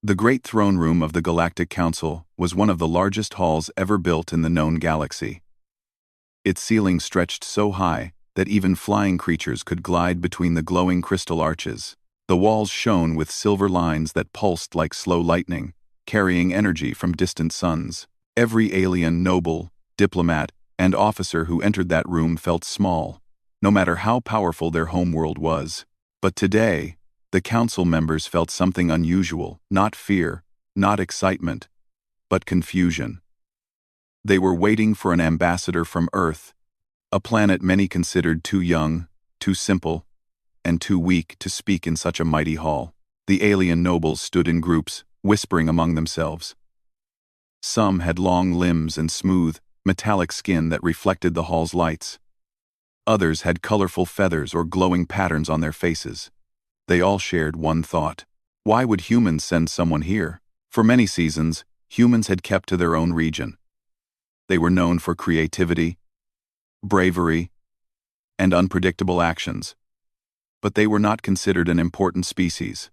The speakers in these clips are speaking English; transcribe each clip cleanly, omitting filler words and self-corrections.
The great throne room of the Galactic Council was one of the largest halls ever built in the known galaxy. Its ceiling stretched so high that even flying creatures could glide between the glowing crystal arches. The walls shone with silver lines that pulsed like slow lightning, carrying energy from distant suns. Every alien, noble, diplomat, and officer who entered that room felt small, no matter how powerful their homeworld was. But today, the council members felt something unusual, not fear, not excitement, but confusion. They were waiting for an ambassador from Earth, a planet many considered too young, too simple, and too weak to speak in such a mighty hall. The alien nobles stood in groups, whispering among themselves. Some had long limbs and smooth, metallic skin that reflected the hall's lights. Others had colorful feathers or glowing patterns on their faces. They all shared one thought. Why would humans send someone here? For many seasons, humans had kept to their own region. They were known for creativity, bravery, and unpredictable actions. But they were not considered an important species.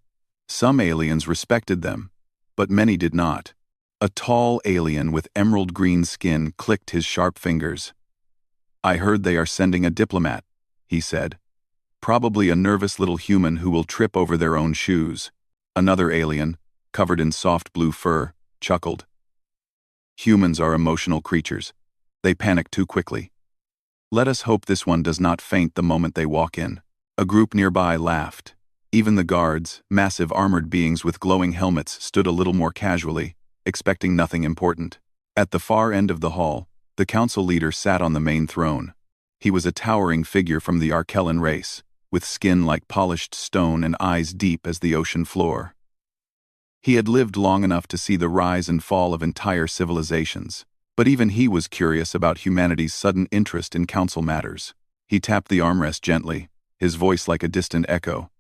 Some aliens respected them, but many did not. A tall alien with emerald green skin clicked his sharp fingers. "I heard they are sending a diplomat," he said. "Probably a nervous little human who will trip over their own shoes." Another alien, covered in soft blue fur, chuckled. "Humans are emotional creatures. They panic too quickly. Let us hope this one does not faint the moment they walk in." A group nearby laughed. Even the guards, massive armored beings with glowing helmets, stood a little more casually, expecting nothing important. At the far end of the hall, the council leader sat on the main throne. He was a towering figure from the Arkellan race, with skin like polished stone and eyes deep as the ocean floor. He had lived long enough to see the rise and fall of entire civilizations, but even he was curious about humanity's sudden interest in council matters. He tapped the armrest gently, his voice like a distant echo.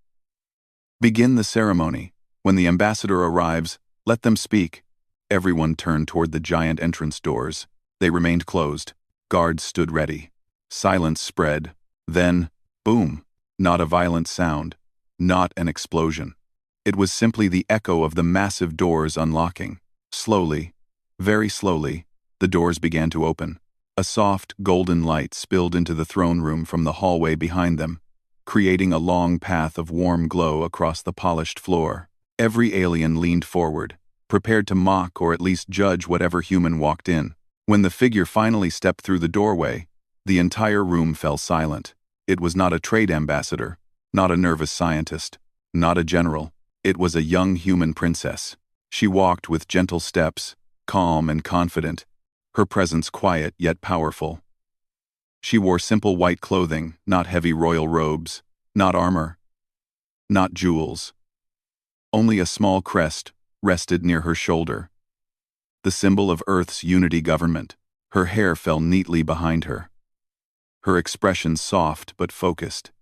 "Begin the ceremony. When the ambassador arrives, let them speak." Everyone turned toward the giant entrance doors. They remained closed. Guards stood ready. Silence spread. Then, boom. Not a violent sound. Not an explosion. It was simply the echo of the massive doors unlocking. Slowly, very slowly, the doors began to open. A soft, golden light spilled into the throne room from the hallway behind them, creating a long path of warm glow across the polished floor. Every alien leaned forward, prepared to mock or at least judge whatever human walked in. When the figure finally stepped through the doorway, the entire room fell silent. It was not a trade ambassador, not a nervous scientist, not a general. It was a young human princess. She walked with gentle steps, calm and confident, her presence quiet yet powerful. She wore simple white clothing, not heavy royal robes, not armor, not jewels. Only a small crest rested near her shoulder, the symbol of Earth's unity government. Her hair fell neatly behind her. Her expression soft but focused.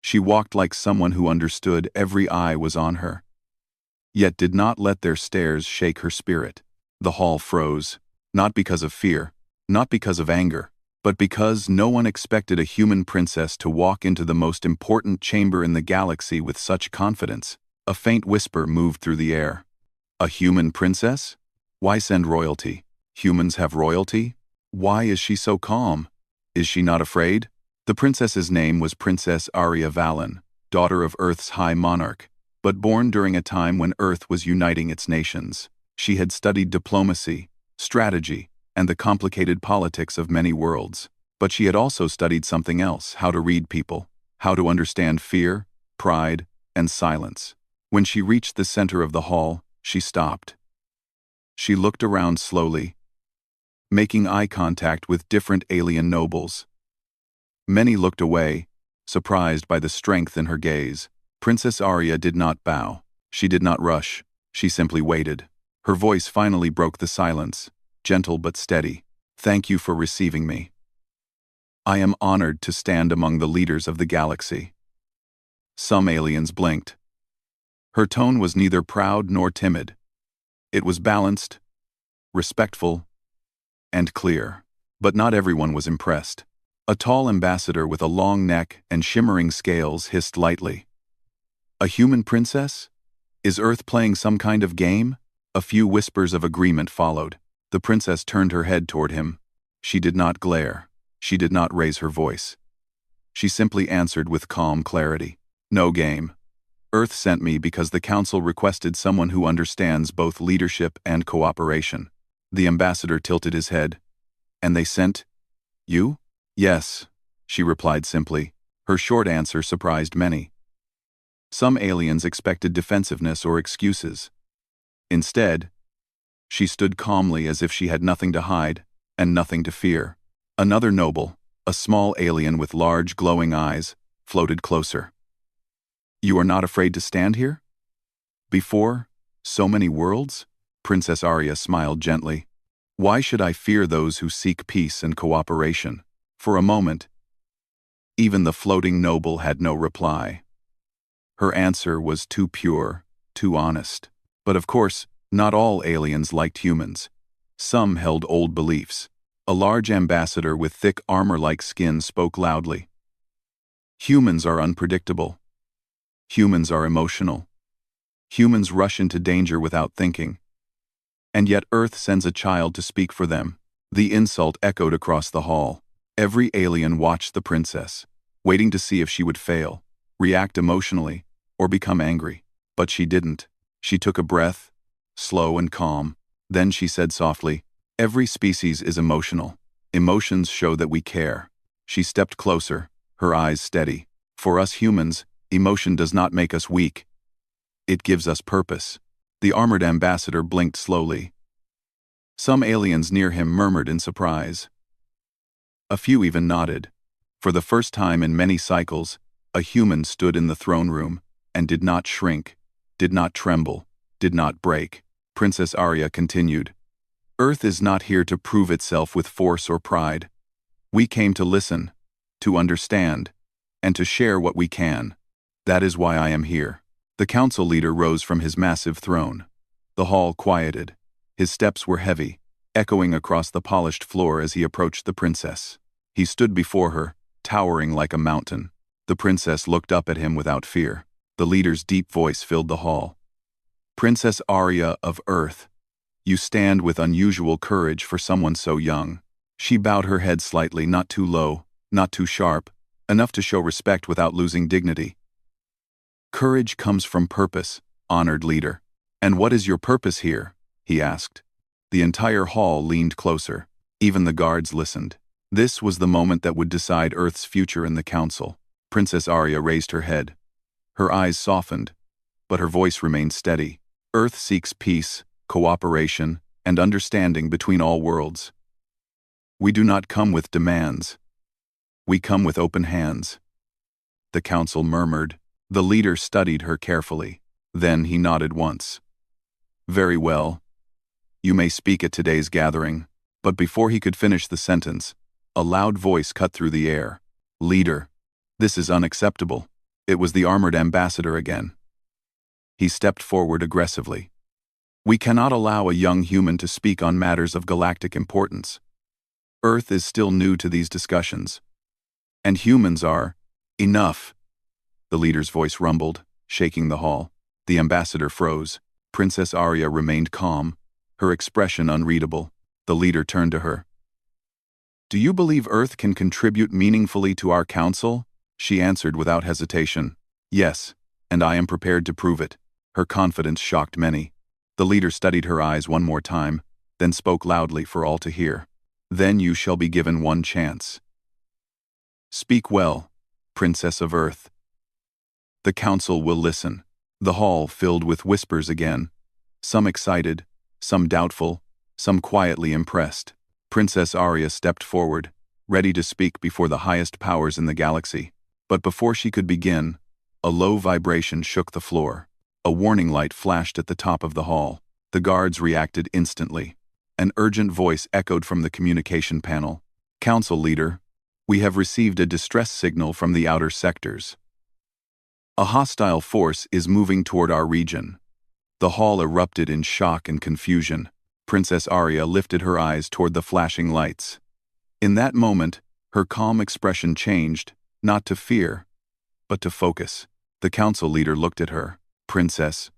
She walked like someone who understood every eye was on her, yet did not let their stares shake her spirit. The hall froze, not because of fear, not because of anger, but because no one expected a human princess to walk into the most important chamber in the galaxy with such confidence. A faint whisper moved through the air. "A human princess? Why send royalty? Humans have royalty? Why is she so calm? Is she not afraid?" The princess's name was Princess Aria Valen, daughter of Earth's High Monarch, but born during a time when Earth was uniting its nations. She had studied diplomacy, strategy, and the complicated politics of many worlds. But she had also studied something else: how to read people, how to understand fear, pride, and silence. When she reached the center of the hall, she stopped. She looked around slowly, making eye contact with different alien nobles. Many looked away, surprised by the strength in her gaze. Princess Aria did not bow. She did not rush. She simply waited. Her voice finally broke the silence, gentle but steady. "Thank you for receiving me. I am honored to stand among the leaders of the galaxy." Some aliens blinked. Her tone was neither proud nor timid. It was balanced, respectful, and clear. But not everyone was impressed. A tall ambassador with a long neck and shimmering scales hissed lightly. "A human princess? Is Earth playing some kind of game? A few whispers of agreement followed. The princess turned her head toward him. She did not glare. She did not raise her voice. She simply answered with calm clarity. No game. Earth sent me because the council requested someone who understands both leadership and cooperation. The ambassador tilted his head. And they sent you? Yes, she replied simply. Her short answer surprised many. Some aliens expected defensiveness or excuses. Instead, she stood calmly as if she had nothing to hide and nothing to fear. Another noble, a small alien with large glowing eyes, floated closer. You are not afraid to stand here? Before so many worlds? Princess Arya smiled gently. Why should I fear those who seek peace and cooperation? For a moment, even the floating noble had no reply. Her answer was too pure, too honest. But of course, not all aliens liked humans. Some held old beliefs. A large ambassador with thick armor-like skin spoke loudly. Humans are unpredictable. Humans are emotional. Humans rush into danger without thinking. And yet Earth sends a child to speak for them. The insult echoed across the hall. Every alien watched the princess, waiting to see if she would fail, react emotionally, or become angry. But she didn't. She took a breath, slow and calm. Then she said softly, Every species is emotional. Emotions show that we care. She stepped closer, her eyes steady. For us humans, emotion does not make us weak. It gives us purpose. The armored ambassador blinked slowly. Some aliens near him murmured in surprise. A few even nodded. For the first time in many cycles, a human stood in the throne room and did not shrink, did not tremble, did not break. Princess Arya continued. Earth is not here to prove itself with force or pride. We came to listen, to understand, and to share what we can. That is why I am here. The council leader rose from his massive throne. The hall quieted. His steps were heavy, echoing across the polished floor as he approached the princess. He stood before her, towering like a mountain. The princess looked up at him without fear. The leader's deep voice filled the hall. Princess Arya of Earth, you stand with unusual courage for someone so young. She bowed her head slightly, not too low, not too sharp, enough to show respect without losing dignity. Courage comes from purpose, honored leader. And what is your purpose here? He asked. The entire hall leaned closer. Even the guards listened. This was the moment that would decide Earth's future in the council. Princess Arya raised her head. Her eyes softened, but her voice remained steady. Earth seeks peace, cooperation, and understanding between all worlds. We do not come with demands. We come with open hands. The council murmured. The leader studied her carefully. Then he nodded once. Very well. You may speak at today's gathering. But before he could finish the sentence, a loud voice cut through the air. Leader, this is unacceptable. It was the armored ambassador again. He stepped forward aggressively. We cannot allow a young human to speak on matters of galactic importance. Earth is still new to these discussions. And humans are enough. The leader's voice rumbled, shaking the hall. The ambassador froze. Princess Arya remained calm, her expression unreadable. The leader turned to her. Do you believe Earth can contribute meaningfully to our council? She answered without hesitation. Yes, and I am prepared to prove it. Her confidence shocked many. The leader studied her eyes one more time, then spoke loudly for all to hear. Then you shall be given one chance. Speak well, Princess of Earth. The council will listen. The hall filled with whispers again. Some excited, some doubtful, some quietly impressed. Princess Arya stepped forward, ready to speak before the highest powers in the galaxy. But before she could begin, a low vibration shook the floor. A warning light flashed at the top of the hall. The guards reacted instantly. An urgent voice echoed from the communication panel. Council leader, we have received a distress signal from the outer sectors. A hostile force is moving toward our region. The hall erupted in shock and confusion. Princess Arya lifted her eyes toward the flashing lights. In that moment, her calm expression changed, not to fear, but to focus. The council leader looked at her. Princess,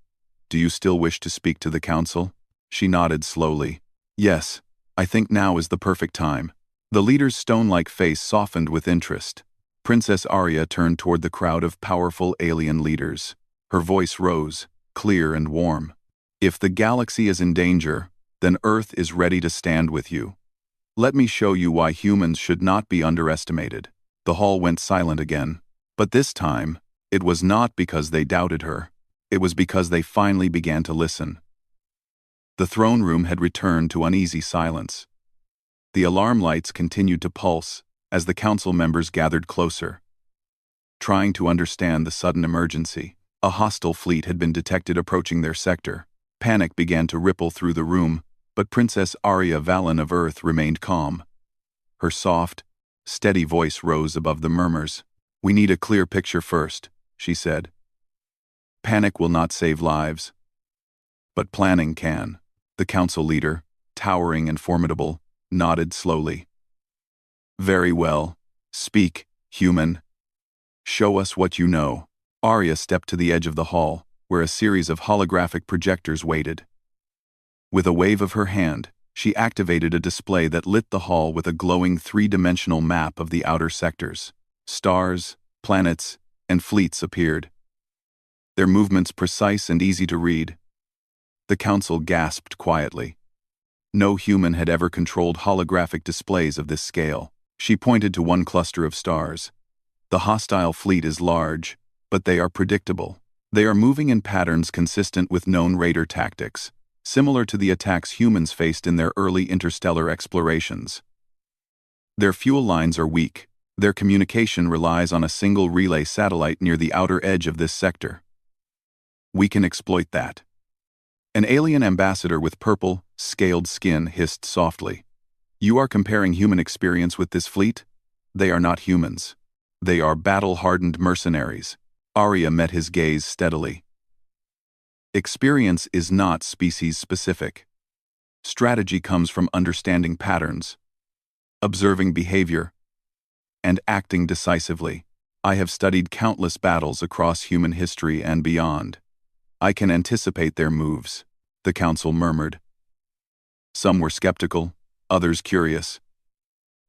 Do you still wish to speak to the council? She nodded slowly. Yes, I think now is the perfect time. The leader's stone-like face softened with interest. Princess Arya turned toward the crowd of powerful alien leaders. Her voice rose, clear and warm. If the galaxy is in danger, then Earth is ready to stand with you. Let me show you why humans should not be underestimated. The hall went silent again. But this time, it was not because they doubted her. It was because they finally began to listen. The throne room had returned to uneasy silence. The alarm lights continued to pulse as the council members gathered closer. Trying to understand the sudden emergency, a hostile fleet had been detected approaching their sector. Panic began to ripple through the room, but Princess Arya Valen of Earth remained calm. Her soft, steady voice rose above the murmurs. We need a clear picture first, she said. Panic will not save lives. But planning can. The council leader, towering and formidable, nodded slowly. Very well. Speak, human. Show us what you know. Arya stepped to the edge of the hall, where a series of holographic projectors waited. With a wave of her hand, she activated a display that lit the hall with a glowing three-dimensional map of the outer sectors. Stars, planets, and fleets appeared. Their movements precise and easy to read. The council gasped quietly. No human had ever controlled holographic displays of this scale. She pointed to one cluster of stars. The hostile fleet is large, but they are predictable. They are moving in patterns consistent with known raider tactics, similar to the attacks humans faced in their early interstellar explorations. Their fuel lines are weak. Their communication relies on a single relay satellite near the outer edge of this sector. We can exploit that. An alien ambassador with purple, scaled skin hissed softly. You are comparing human experience with this fleet? They are not humans. They are battle-hardened mercenaries. Arya met his gaze steadily. Experience is not species-specific. Strategy comes from understanding patterns, observing behavior, and acting decisively. I have studied countless battles across human history and beyond. I can anticipate their moves, the council murmured. Some were skeptical, others curious.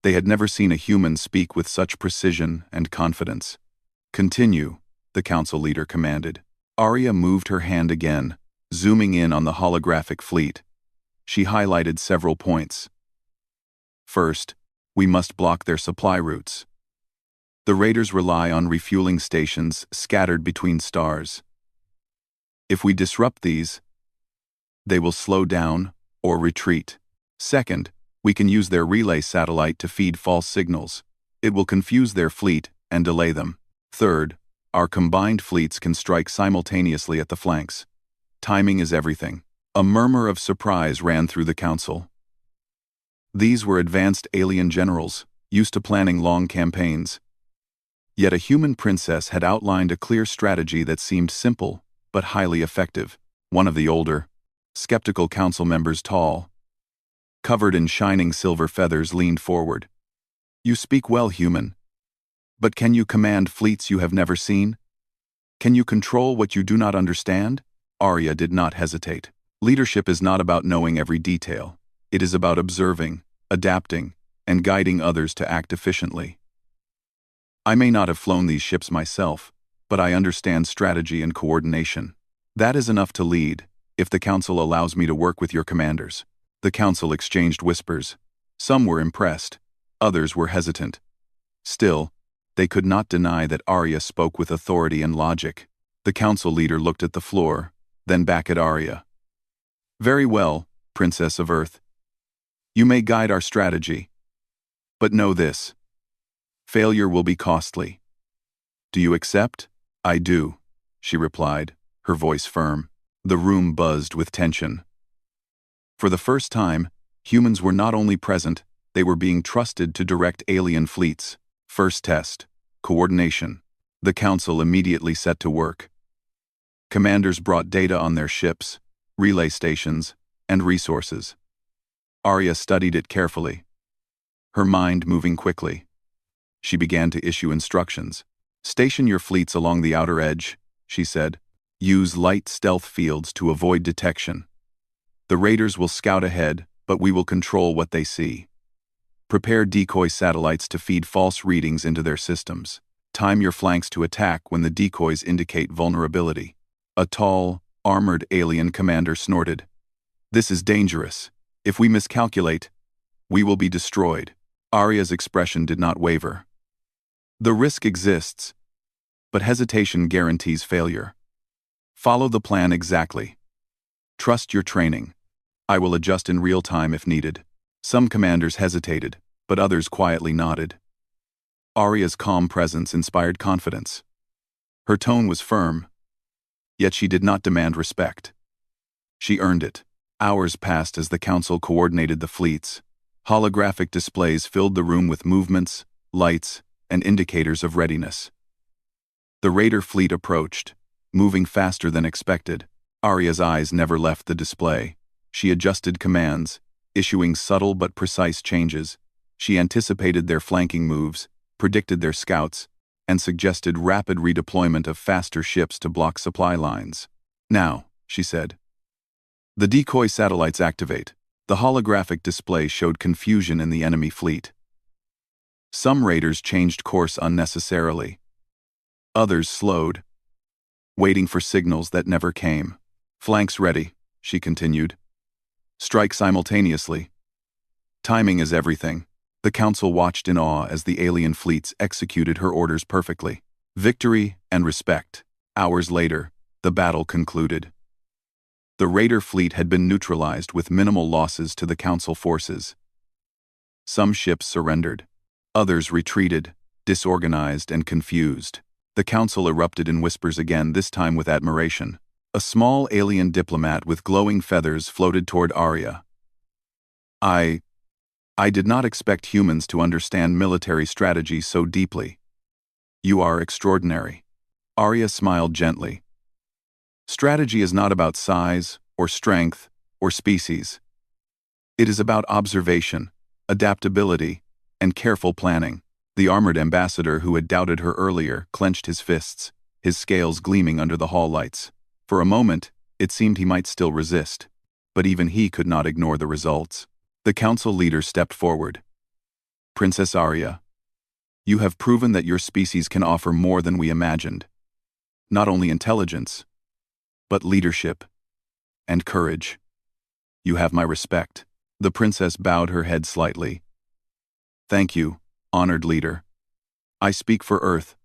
They had never seen a human speak with such precision and confidence. Continue, the council leader commanded. Arya moved her hand again, zooming in on the holographic fleet. She highlighted several points. First, we must block their supply routes. The raiders rely on refueling stations scattered between stars. If we disrupt these, they will slow down or retreat. Second, we can use their relay satellite to feed false signals. It will confuse their fleet and delay them. Third, our combined fleets can strike simultaneously at the flanks. Timing is everything. A murmur of surprise ran through the council. These were advanced alien generals, used to planning long campaigns. Yet a human princess had outlined a clear strategy that seemed simple, but highly effective. One of the older, skeptical council members, tall, covered in shining silver feathers, leaned forward. You speak well, human. But can you command fleets you have never seen? Can you control what you do not understand? Arya did not hesitate. Leadership is not about knowing every detail. It is about observing, adapting, and guiding others to act efficiently. I may not have flown these ships myself, but I understand strategy and coordination. That is enough to lead, if the council allows me to work with your commanders. The council exchanged whispers. Some were impressed, others were hesitant. Still, they could not deny that Arya spoke with authority and logic. The council leader looked at the floor, then back at Arya. Very well, Princess of Earth. You may guide our strategy. But know this. Failure will be costly. Do you accept? I do, she replied, her voice firm. The room buzzed with tension. For the first time, humans were not only present, they were being trusted to direct alien fleets. First test, coordination. The council immediately set to work. Commanders brought data on their ships, relay stations, and resources. Arya studied it carefully, her mind moving quickly. She began to issue instructions. Station your fleets along the outer edge, she said. Use light stealth fields to avoid detection. The raiders will scout ahead, but we will control what they see. Prepare decoy satellites to feed false readings into their systems. Time your flanks to attack when the decoys indicate vulnerability. A tall, armored alien commander snorted. This is dangerous. If we miscalculate, we will be destroyed. Arya's expression did not waver. The risk exists, but hesitation guarantees failure. Follow the plan exactly. Trust your training. I will adjust in real time if needed. Some commanders hesitated, but others quietly nodded. Arya's calm presence inspired confidence. Her tone was firm, yet she did not demand respect. She earned it. Hours passed as the council coordinated the fleets. Holographic displays filled the room with movements, lights, and indicators of readiness. The raider fleet approached, moving faster than expected. Arya's eyes never left the display. She adjusted commands, issuing subtle but precise changes. She anticipated their flanking moves, predicted their scouts, and suggested rapid redeployment of faster ships to block supply lines. Now, she said. The decoy satellites activate. The holographic display showed confusion in the enemy fleet. Some raiders changed course unnecessarily. Others slowed, waiting for signals that never came. Flanks ready, she continued. Strike simultaneously. Timing is everything. The council watched in awe as the alien fleets executed her orders perfectly. Victory and respect. Hours later, the battle concluded. The raider fleet had been neutralized with minimal losses to the council forces. Some ships surrendered. Others retreated, disorganized and confused. The council erupted in whispers again, this time with admiration. A small alien diplomat with glowing feathers floated toward Arya. I did not expect humans to understand military strategy so deeply. You are extraordinary. Arya smiled gently. Strategy is not about size, or strength, or species. It is about observation, adaptability, and careful planning. The armored ambassador who had doubted her earlier clenched his fists, his scales gleaming under the hall lights. For a moment, it seemed he might still resist, but even he could not ignore the results. The council leader stepped forward. Princess Arya, you have proven that your species can offer more than we imagined. Not only intelligence, but leadership and courage. You have my respect. The princess bowed her head slightly. Thank you, honored leader. I speak for Earth,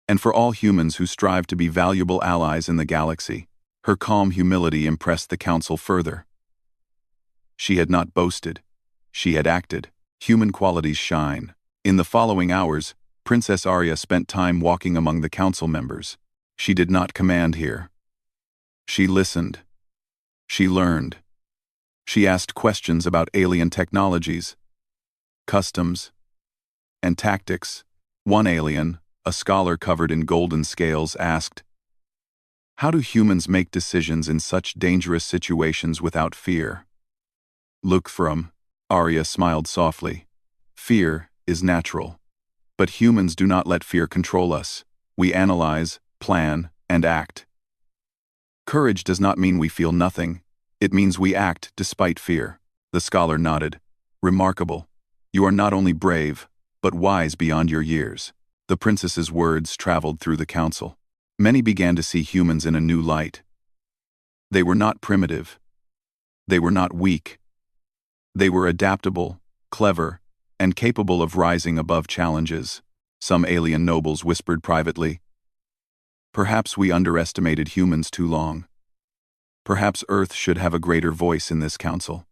and for all humans who strive to be valuable allies in the galaxy. Her calm humility impressed the council further. She had not boasted. She had acted. Human qualities shine. In the following hours, Princess Arya spent time walking among the council members. She did not command here. She listened. She learned. She asked questions about alien technologies, customs, and tactics. One alien, a scholar covered in golden scales, asked, "How do humans make decisions in such dangerous situations without fear?" Look from, Arya smiled softly. Fear is natural. But humans do not let fear control us. We analyze, plan, and act. Courage does not mean we feel nothing. It means we act despite fear. The scholar nodded. Remarkable. You are not only brave, but wise beyond your years. The princess's words traveled through the council. Many began to see humans in a new light. They were not primitive. They were not weak. They were adaptable, clever, and capable of rising above challenges. Some alien nobles whispered privately, "Perhaps we underestimated humans too long. Perhaps Earth should have a greater voice in this council."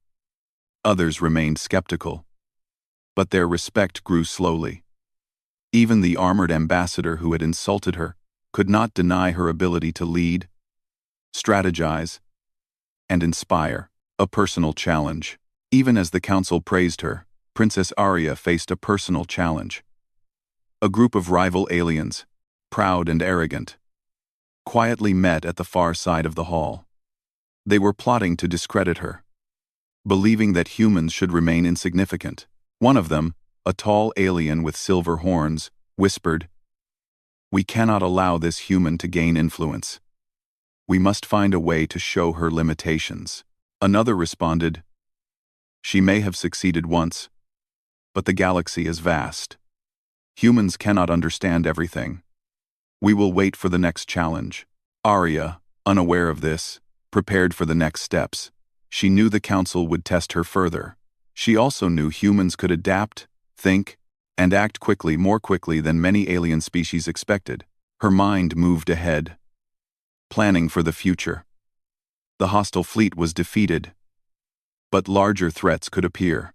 Others remained skeptical, but their respect grew slowly. Even the armored ambassador who had insulted her could not deny her ability to lead, strategize, and inspire. A personal challenge. Even as the council praised her, Princess Arya faced a personal challenge. A group of rival aliens, proud and arrogant, quietly met at the far side of the hall. They were plotting to discredit her, believing that humans should remain insignificant. One of them, a tall alien with silver horns, whispered, "We cannot allow this human to gain influence." We must find a way to show her limitations. Another responded, she may have succeeded once, but the galaxy is vast. Humans cannot understand everything. We will wait for the next challenge. Arya, unaware of this, prepared for the next steps. She knew the Council would test her further. She also knew humans could adapt, think, and act quickly, more quickly than many alien species expected. Her mind moved ahead, planning for the future. The hostile fleet was defeated, but larger threats could appear.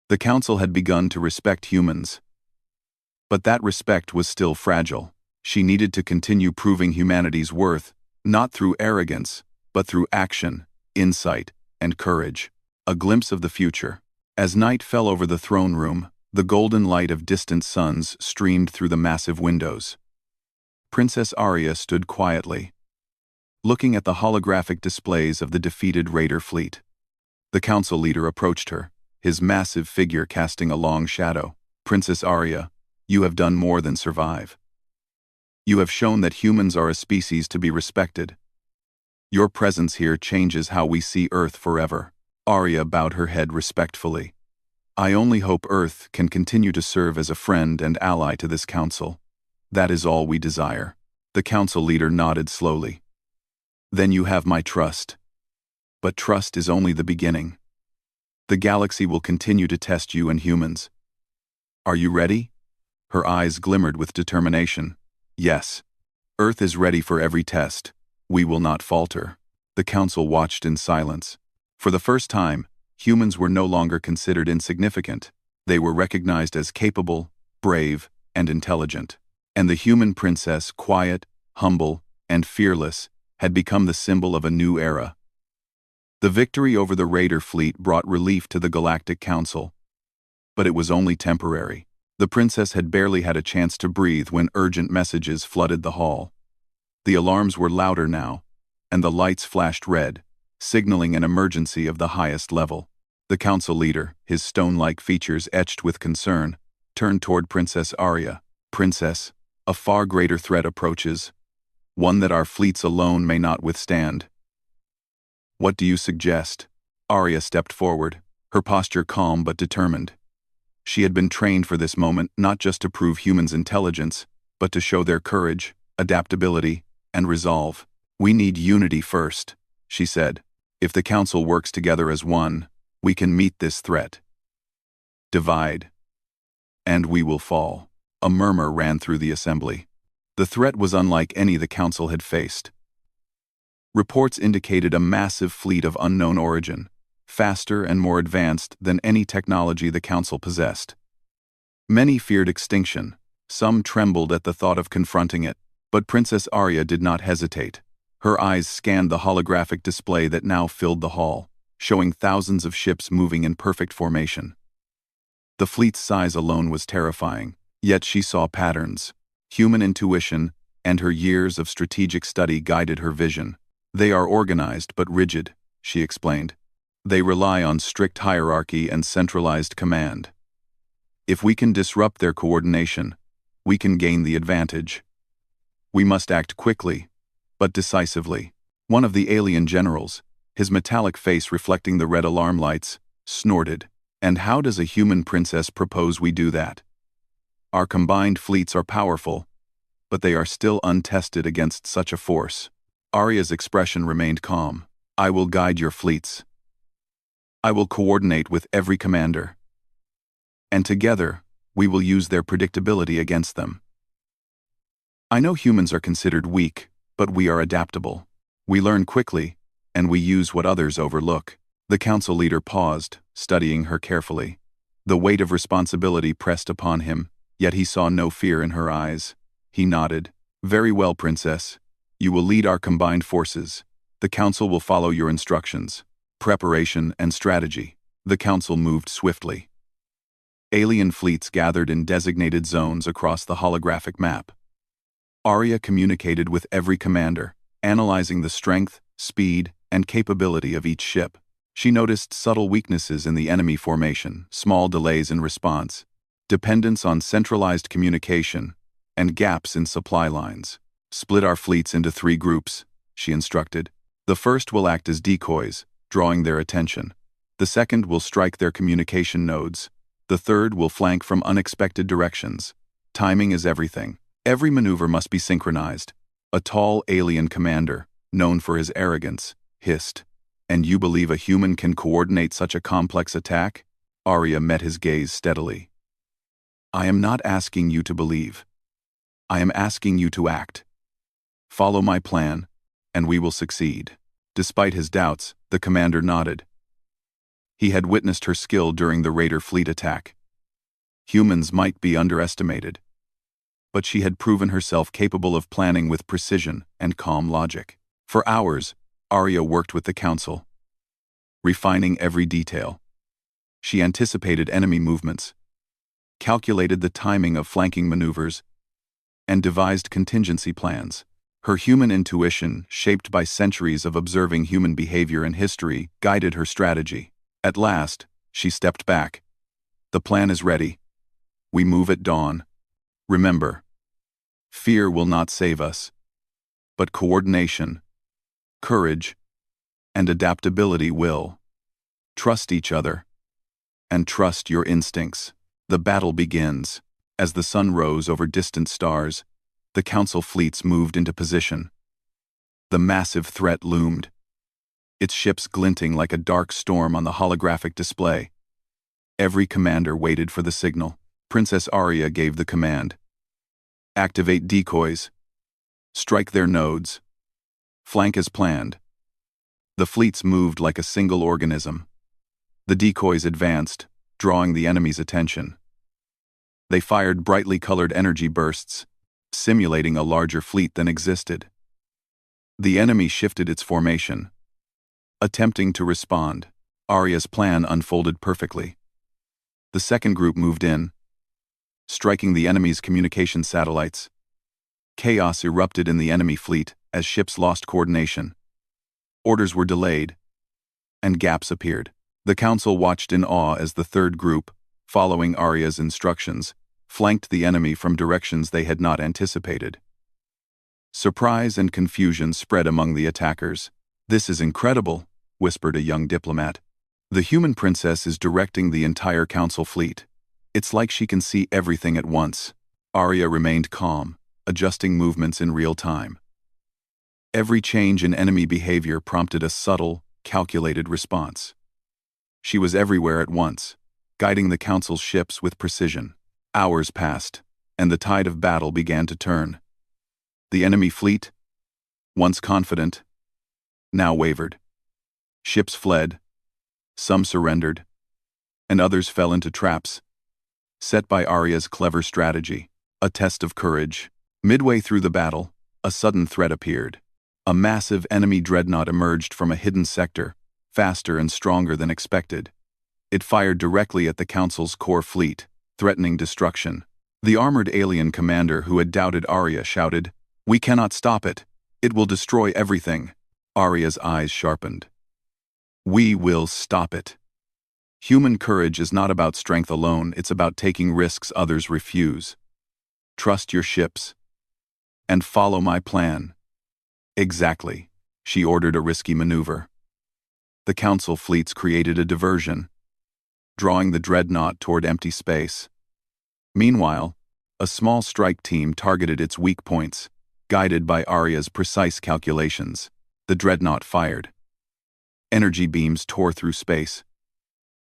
The Council had begun to respect humans, but that respect was still fragile. She needed to continue proving humanity's worth, not through arrogance, but through action, insight, and courage. A glimpse of the future. As night fell over the throne room, the golden light of distant suns streamed through the massive windows. Princess Arya stood quietly, looking at the holographic displays of the defeated Raider fleet. The Council leader approached her, his massive figure casting a long shadow. Princess Arya, you have done more than survive. You have shown that humans are a species to be respected. Your presence here changes how we see Earth forever. Arya bowed her head respectfully. I only hope Earth can continue to serve as a friend and ally to this Council. That is all we desire. The Council leader nodded slowly. Then you have my trust. But trust is only the beginning. The galaxy will continue to test you and humans. Are you ready? Her eyes glimmered with determination. Yes. Earth is ready for every test. We will not falter. The Council watched in silence. For the first time, humans were no longer considered insignificant. They were recognized as capable, brave, and intelligent. And the human princess, quiet, humble, and fearless, had become the symbol of a new era. The victory over the Raider fleet brought relief to the Galactic Council. But it was only temporary. The princess had barely had a chance to breathe when urgent messages flooded the hall. The alarms were louder now, and the lights flashed red, signaling an emergency of the highest level. The Council leader, his stone-like features etched with concern, turned toward Princess Arya. Princess, a far greater threat approaches, one that our fleets alone may not withstand. What do you suggest? Arya stepped forward, her posture calm but determined. She had been trained for this moment not just to prove humans' intelligence, but to show their courage, adaptability, and resolve. We need unity first, she said. If the Council works together as one, we can meet this threat. Divide, and we will fall. A murmur ran through the assembly. The threat was unlike any the Council had faced. Reports indicated a massive fleet of unknown origin, faster and more advanced than any technology the Council possessed. Many feared extinction. Some trembled at the thought of confronting it, but Princess Arya did not hesitate. Her eyes scanned the holographic display that now filled the hall, showing thousands of ships moving in perfect formation. The fleet's size alone was terrifying, yet she saw patterns. Human intuition and her years of strategic study guided her vision. They are organized but rigid, she explained. They rely on strict hierarchy and centralized command. If we can disrupt their coordination, we can gain the advantage. We must act quickly, but decisively. One of the alien generals, his metallic face reflecting the red alarm lights, snorted. And how does a human princess propose we do that? Our combined fleets are powerful, but they are still untested against such a force. Arya's expression remained calm. I will guide your fleets. I will coordinate with every commander. And together, we will use their predictability against them. I know humans are considered weak, but we are adaptable. We learn quickly, and we use what others overlook. The Council leader paused, studying her carefully. The weight of responsibility pressed upon him, yet he saw no fear in her eyes. He nodded. Very well, Princess. You will lead our combined forces. The Council will follow your instructions. Preparation and strategy. The Council moved swiftly. Alien fleets gathered in designated zones across the holographic map. Arya communicated with every commander, analyzing the strength, speed, and capability of each ship. She noticed subtle weaknesses in the enemy formation, small delays in response, dependence on centralized communication, and gaps in supply lines. Split our fleets into 3 groups, she instructed. The first will act as decoys, drawing their attention. The second will strike their communication nodes. The third will flank from unexpected directions. Timing is everything. Every maneuver must be synchronized. A tall alien commander, known for his arrogance, hissed. And you believe a human can coordinate such a complex attack? Arya met his gaze steadily. I am not asking you to believe. I am asking you to act. Follow my plan, and we will succeed. Despite his doubts, the commander nodded. He had witnessed her skill during the Raider fleet attack. Humans might be underestimated, but she had proven herself capable of planning with precision and calm logic. For hours, Arya worked with the Council, refining every detail. She anticipated enemy movements, calculated the timing of flanking maneuvers, and devised contingency plans. Her human intuition, shaped by centuries of observing human behavior and history, guided her strategy. At last, she stepped back. The plan is ready. We move at dawn. Remember, fear will not save us, but coordination, courage, and adaptability will. Trust each other, and trust your instincts. The battle begins. As the sun rose over distant stars, the Council fleets moved into position. The massive threat loomed, its ships glinting like a dark storm on the holographic display. Every commander waited for the signal. Princess Arya gave the command. Activate decoys. Strike their nodes. Flank as planned. The fleets moved like a single organism. The decoys advanced, drawing the enemy's attention. They fired brightly colored energy bursts, simulating a larger fleet than existed. The enemy shifted its formation, attempting to respond. Arya's plan unfolded perfectly. The second group moved in, striking the enemy's communication satellites. Chaos erupted in the enemy fleet as ships lost coordination. Orders were delayed, and gaps appeared. The Council watched in awe as the third group, following Arya's instructions, flanked the enemy from directions they had not anticipated. Surprise and confusion spread among the attackers. This is incredible, whispered a young diplomat. The human princess is directing the entire Council fleet. It's like she can see everything at once. Arya remained calm, adjusting movements in real time. Every change in enemy behavior prompted a subtle, calculated response. She was everywhere at once, guiding the Council's ships with precision. Hours passed, and the tide of battle began to turn. The enemy fleet, once confident, now wavered. Ships fled, some surrendered, and others fell into traps, set by Arya's clever strategy. A test of courage. Midway through the battle, a sudden threat appeared. A massive enemy dreadnought emerged from a hidden sector, faster and stronger than expected. It fired directly at the Council's core fleet, threatening destruction. The armored alien commander who had doubted Arya shouted, "We cannot stop it. It will destroy everything." Arya's eyes sharpened. We will stop it. Human courage is not about strength alone, it's about taking risks others refuse. Trust your ships, and follow my plan. Exactly. She ordered a risky maneuver. The Council fleets created a diversion, drawing the dreadnought toward empty space. Meanwhile, a small strike team targeted its weak points, guided by Arya's precise calculations. The dreadnought fired. Energy beams tore through space,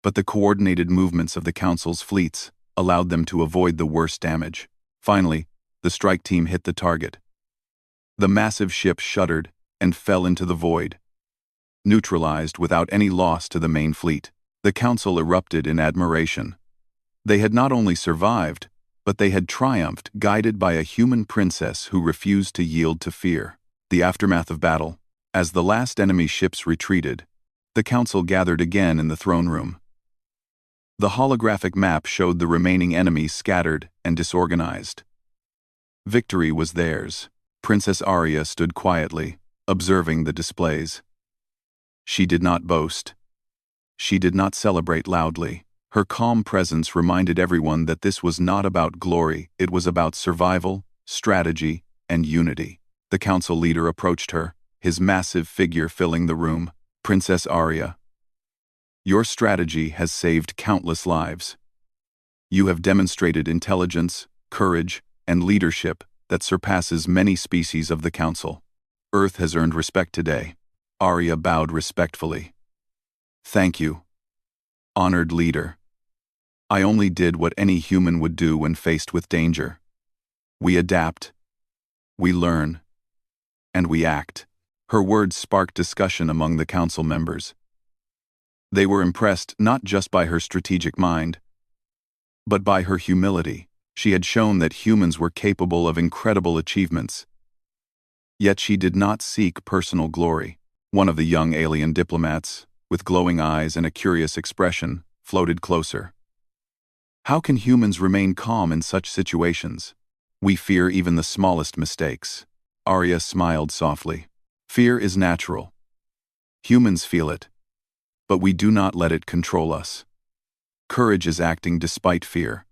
but the coordinated movements of the Council's fleets allowed them to avoid the worst damage. Finally, the strike team hit the target. The massive ship shuddered and fell into the void, neutralized without any loss to the main fleet. The Council erupted in admiration. They had not only survived, but they had triumphed, guided by a human princess who refused to yield to fear. The aftermath of battle. As the last enemy ships retreated, the Council gathered again in the throne room. The holographic map showed the remaining enemies scattered and disorganized. Victory was theirs. Princess Arya stood quietly, observing the displays. She did not boast. She did not celebrate loudly. Her calm presence reminded everyone that this was not about glory, it was about survival, strategy, and unity. The Council leader approached her, his massive figure filling the room. Princess Arya, your strategy has saved countless lives. You have demonstrated intelligence, courage, and leadership that surpasses many species of the Council. Earth has earned respect today. Arya bowed respectfully. Thank you, honored leader. I only did what any human would do when faced with danger. We adapt, we learn, and we act. Her words sparked discussion among the council members. They were impressed not just by her strategic mind, but by her humility. She had shown that humans were capable of incredible achievements. Yet she did not seek personal glory. One of the young alien diplomats, with glowing eyes and a curious expression, floated closer. How can humans remain calm in such situations? We fear even the smallest mistakes. Arya smiled softly. Fear is natural. Humans feel it, but we do not let it control us. Courage is acting despite fear.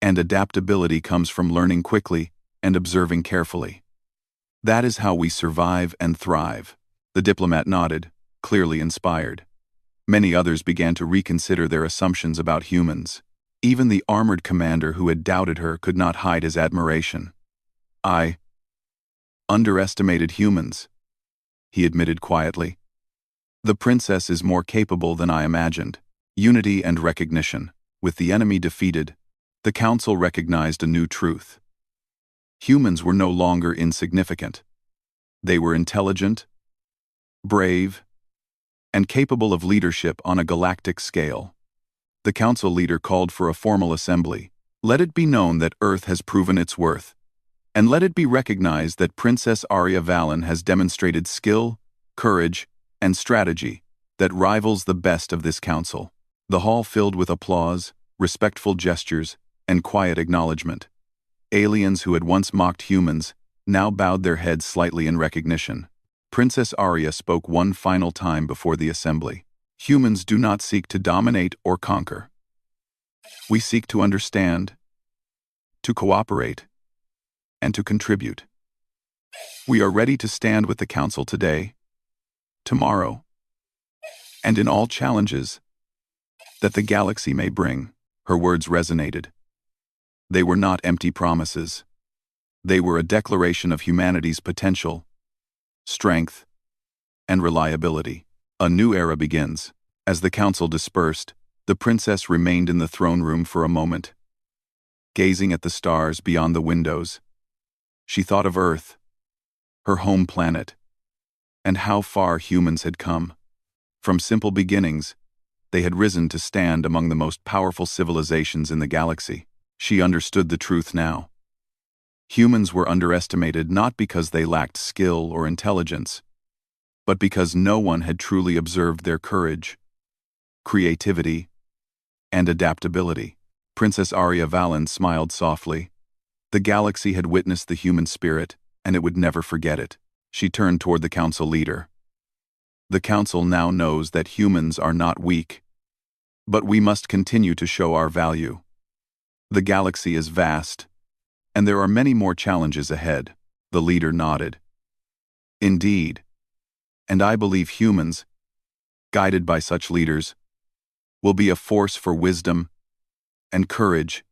And adaptability comes from learning quickly and observing carefully. That is how we survive and thrive. The diplomat nodded, clearly inspired. Many others began to reconsider their assumptions about humans. Even the armored commander who had doubted her could not hide his admiration. I underestimated humans, he admitted quietly. The princess is more capable than I imagined. Unity and recognition. With the enemy defeated, the council recognized a new truth. Humans were no longer insignificant. They were intelligent, brave, and capable of leadership on a galactic scale. The council leader called for a formal assembly. Let it be known that Earth has proven its worth, and let it be recognized that Princess Arya Valen has demonstrated skill, courage, and strategy that rivals the best of this council. The hall filled with applause, respectful gestures, and quiet acknowledgement. Aliens who had once mocked humans now bowed their heads slightly in recognition. Princess Arya spoke one final time before the assembly. Humans do not seek to dominate or conquer. We seek to understand, to cooperate, and to contribute. We are ready to stand with the Council today, tomorrow, and in all challenges that the galaxy may bring. Her words resonated. They were not empty promises. They were a declaration of humanity's potential, strength, and reliability. A new era begins. As the council dispersed, the princess remained in the throne room for a moment. Gazing at the stars beyond the windows, she thought of Earth, her home planet, and how far humans had come. From simple beginnings, they had risen to stand among the most powerful civilizations in the galaxy. She understood the truth now. Humans were underestimated not because they lacked skill or intelligence, but because no one had truly observed their courage, creativity, and adaptability. Princess Arya Valen smiled softly. The galaxy had witnessed the human spirit, and it would never forget it. She turned toward the council leader. The council now knows that humans are not weak, but we must continue to show our value. The galaxy is vast, and there are many more challenges ahead. The leader nodded. Indeed, and I believe humans, guided by such leaders, will be a force for wisdom and courage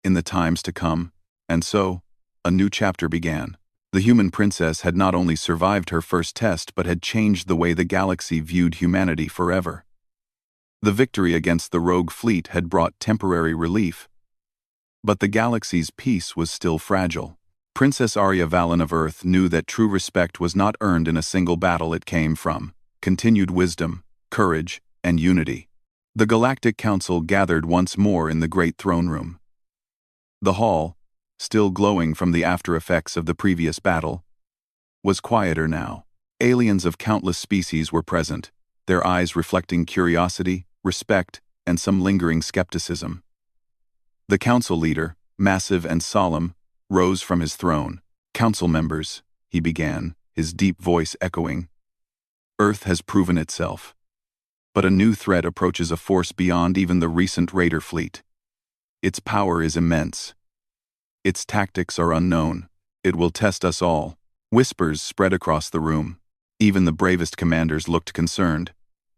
in the times to come. And so, a new chapter began. The human princess had not only survived her first test but had changed the way the galaxy viewed humanity forever. The victory against the rogue fleet had brought temporary relief, but the galaxy's peace was still fragile. Princess Arya Valen of Earth knew that true respect was not earned in a single battle. It came from continued wisdom, courage, and unity. The Galactic Council gathered once more in the great throne room. The hall, still glowing from the after effects of the previous battle, was quieter now. Aliens of countless species were present, their eyes reflecting curiosity, respect, and some lingering skepticism. The council leader, massive and solemn, rose from his throne. Council members, he began, his deep voice echoing. Earth has proven itself. But a new threat approaches, a force beyond even the recent raider fleet. Its power is immense. Its tactics are unknown. It will test us all. Whispers spread across the room. Even the bravest commanders looked concerned.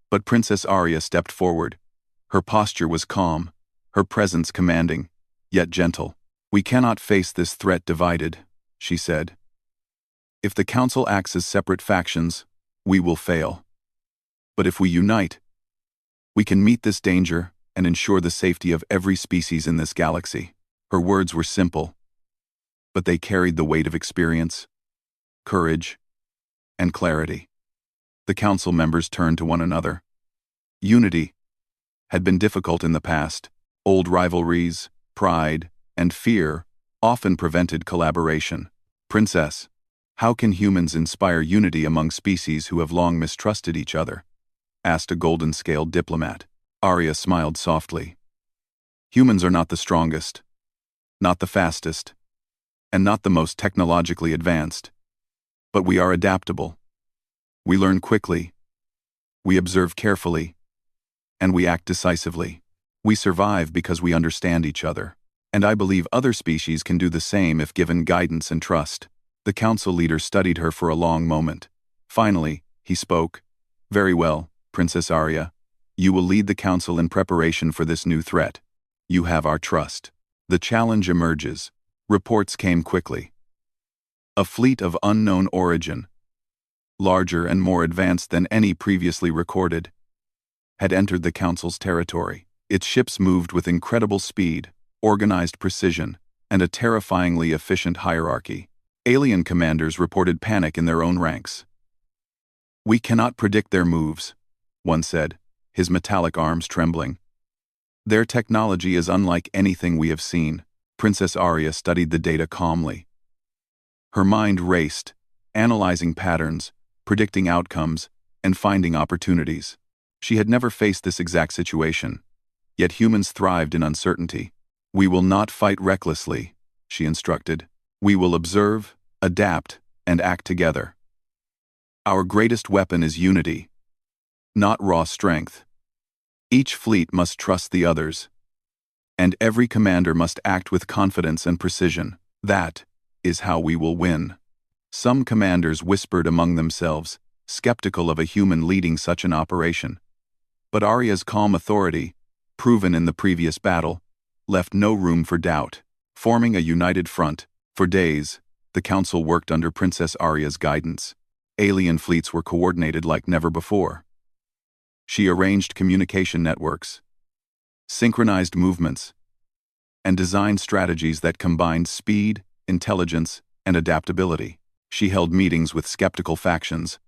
But Princess Arya stepped forward. Her posture was calm, her presence commanding, yet gentle. "We cannot face this threat divided," she said. "If the Council acts as separate factions, we will fail. But if we unite, we can meet this danger and ensure the safety of every species in this galaxy." Her words were simple, but they carried the weight of experience, courage, and clarity. The Council members turned to one another. Unity had been difficult in the past. Old rivalries, pride, and fear often prevented collaboration. "Princess, how can humans inspire unity among species who have long mistrusted each other?" asked a golden-scaled diplomat. Arya smiled softly. "Humans are not the strongest, not the fastest, and not the most technologically advanced. But we are adaptable. We learn quickly, we observe carefully, and we act decisively. We survive because we understand each other. And I believe other species can do the same if given guidance and trust." The council leader studied her for a long moment. Finally, he spoke. "Very well, Princess Arya. You will lead the council in preparation for this new threat. You have our trust." The challenge emerges. Reports came quickly. A fleet of unknown origin, larger and more advanced than any previously recorded, had entered the council's territory. Its ships moved with incredible speed, organized precision, and a terrifyingly efficient hierarchy. Alien commanders reported panic in their own ranks. "We cannot predict their moves," one said, his metallic arms trembling. "Their technology is unlike anything we have seen." Princess Arya studied the data calmly. Her mind raced, analyzing patterns, predicting outcomes, and finding opportunities. She had never faced this exact situation, yet humans thrived in uncertainty. "We will not fight recklessly," she instructed. "We will observe, adapt, and act together. Our greatest weapon is unity, not raw strength. Each fleet must trust the others, and every commander must act with confidence and precision. That is how we will win." Some commanders whispered among themselves, skeptical of a human leading such an operation. But Arya's calm authority, proven in the previous battle, left no room for doubt. Forming a united front, for days, the council worked under Princess Arya's guidance. Alien fleets were coordinated like never before. She arranged communication networks, synchronized movements, and designed strategies that combined speed, intelligence, and adaptability. She held meetings with skeptical factions,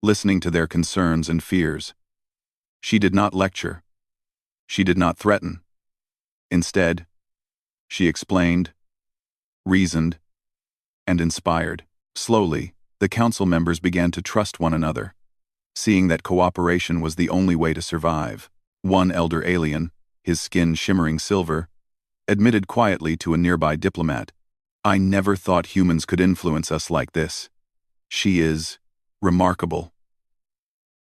listening to their concerns and fears. She did not lecture. She did not threaten. Instead, she explained, reasoned, and inspired. Slowly, the council members began to trust one another, seeing that cooperation was the only way to survive. One elder alien, his skin shimmering silver, admitted quietly to a nearby diplomat, "I never thought humans could influence us like this. She is remarkable.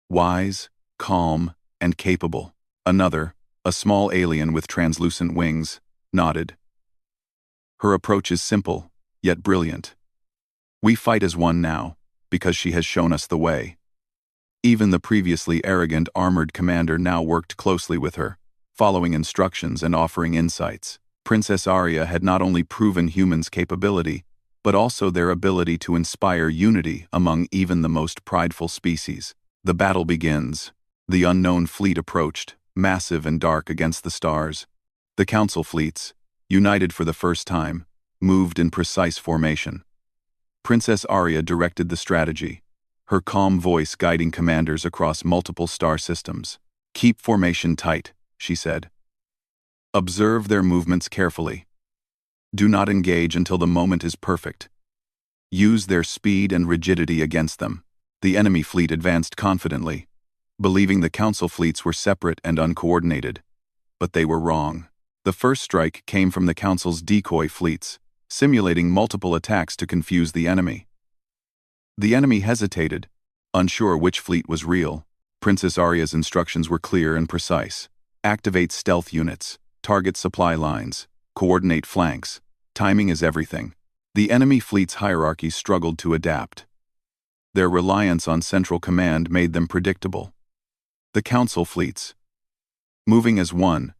Wise, calm, and capable." Another, a small alien with translucent wings, nodded. "Her approach is simple, yet brilliant. We fight as one now, because she has shown us the way." Even the previously arrogant armored commander now worked closely with her, following instructions and offering insights. Princess Arya had not only proven humans' capability, but also their ability to inspire unity among even the most prideful species. The battle begins. The unknown fleet approached, massive and dark against the stars. The council fleets, united for the first time, moved in precise formation. Princess Arya directed the strategy, her calm voice guiding commanders across multiple star systems. "Keep formation tight," she said. "Observe their movements carefully. Do not engage until the moment is perfect. Use their speed and rigidity against them." The enemy fleet advanced confidently, believing the council fleets were separate and uncoordinated. But they were wrong. The first strike came from the council's decoy fleets, simulating multiple attacks to confuse the enemy. The enemy hesitated, unsure which fleet was real. Princess Arya's instructions were clear and precise. Activate stealth units, target supply lines, coordinate flanks. Timing is everything. The enemy fleet's hierarchy struggled to adapt. Their reliance on central command made them predictable. The Council fleets, moving as one,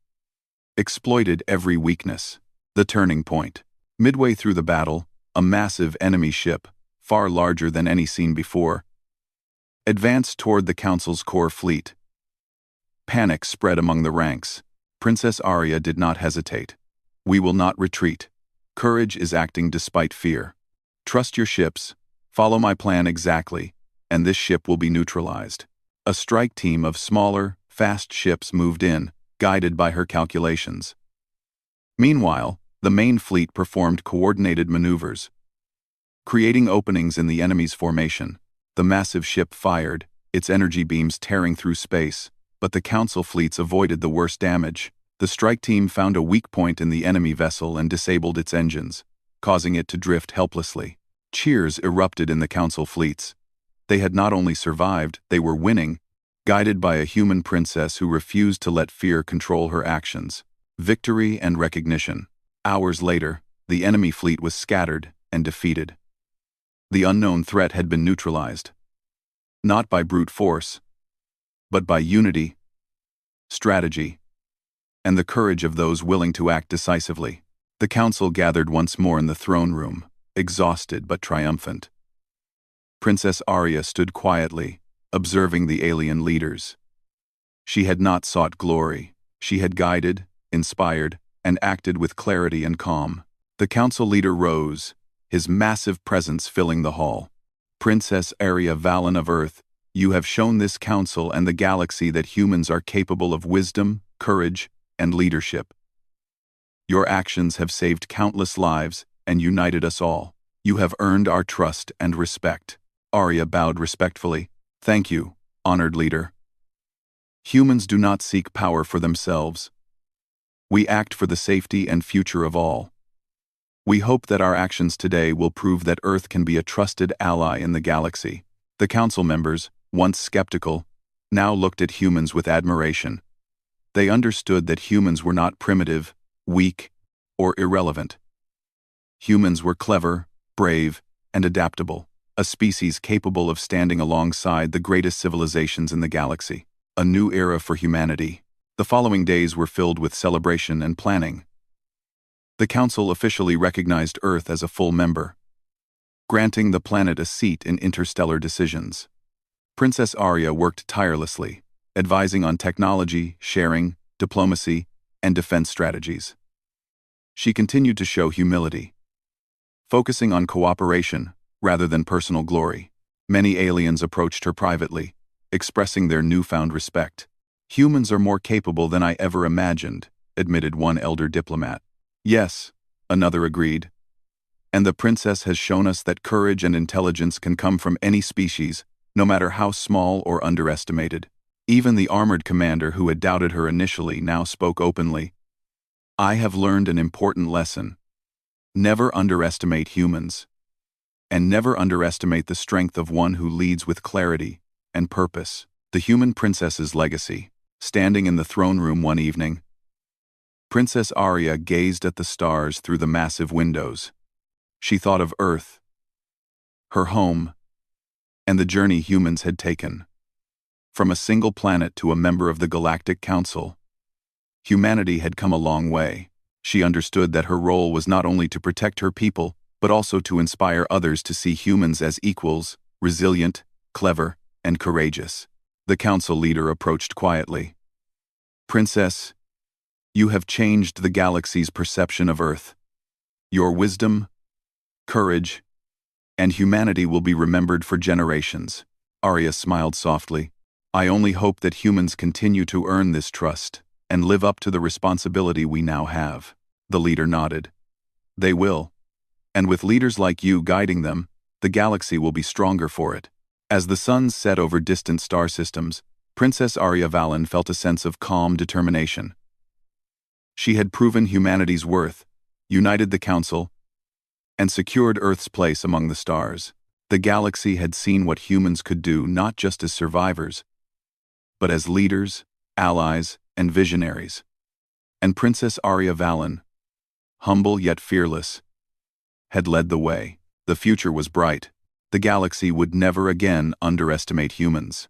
exploited every weakness. The turning point. Midway through the battle, a massive enemy ship, far larger than any seen before, advanced toward the Council's core fleet. Panic spread among the ranks. Princess Arya did not hesitate. "We will not retreat. Courage is acting despite fear. Trust your ships, follow my plan exactly, and this ship will be neutralized." A strike team of smaller, fast ships moved in, guided by her calculations. Meanwhile, the main fleet performed coordinated maneuvers, creating openings in the enemy's formation. The massive ship fired, its energy beams tearing through space, but the Council fleets avoided the worst damage. The strike team found a weak point in the enemy vessel and disabled its engines, causing it to drift helplessly. Cheers erupted in the Council fleets. They had not only survived, they were winning, guided by a human princess who refused to let fear control her actions. Victory and recognition. Hours later, the enemy fleet was scattered and defeated. The unknown threat had been neutralized, not by brute force, but by unity, strategy, and the courage of those willing to act decisively. The Council gathered once more in the throne room, exhausted but triumphant. Princess Arya stood quietly, observing the alien leaders. She had not sought glory. She had guided, inspired, and acted with clarity and calm. The Council leader rose, his massive presence filling the hall. "Princess Arya Valen of Earth, you have shown this Council and the galaxy that humans are capable of wisdom, courage, and leadership. Your actions have saved countless lives and united us all. You have earned our trust and respect." Arya bowed respectfully. "Thank you, honored leader. Humans do not seek power for themselves. We act for the safety and future of all. We hope that our actions today will prove that Earth can be a trusted ally in the galaxy." The Council members, once skeptical, now looked at humans with admiration. They understood that humans were not primitive, weak, or irrelevant. Humans were clever, brave, and adaptable, a species capable of standing alongside the greatest civilizations in the galaxy. A new era for humanity. The following days were filled with celebration and planning. The Council officially recognized Earth as a full member, granting the planet a seat in interstellar decisions. Princess Arya worked tirelessly, advising on technology, sharing, diplomacy, and defense strategies. She continued to show humility, focusing on cooperation rather than personal glory. Many aliens approached her privately, expressing their newfound respect. "Humans are more capable than I ever imagined," admitted one elder diplomat. "Yes," another agreed. "And the princess has shown us that courage and intelligence can come from any species, no matter how small or underestimated." Even the armored commander who had doubted her initially now spoke openly. "I have learned an important lesson. Never underestimate humans. And never underestimate the strength of one who leads with clarity and purpose." The human princess's legacy. Standing in the throne room one evening, Princess Arya gazed at the stars through the massive windows. She thought of Earth, her home, and the journey humans had taken. From a single planet to a member of the Galactic Council, humanity had come a long way. She understood that her role was not only to protect her people, but also to inspire others to see humans as equals, resilient, clever, and courageous. The Council leader approached quietly. "Princess, you have changed the galaxy's perception of Earth. Your wisdom, courage, and humanity will be remembered for generations." Arya smiled softly. "I only hope that humans continue to earn this trust and live up to the responsibility we now have." The leader nodded. "They will. And with leaders like you guiding them, the galaxy will be stronger for it." As the sun set over distant star systems, Princess Arya Valen felt a sense of calm determination. She had proven humanity's worth, united the Council, and secured Earth's place among the stars. The galaxy had seen what humans could do not just as survivors, but as leaders, allies, and visionaries. And Princess Arya Valen, humble yet fearless, had led the way. The future was bright. the galaxy would never again underestimate humans.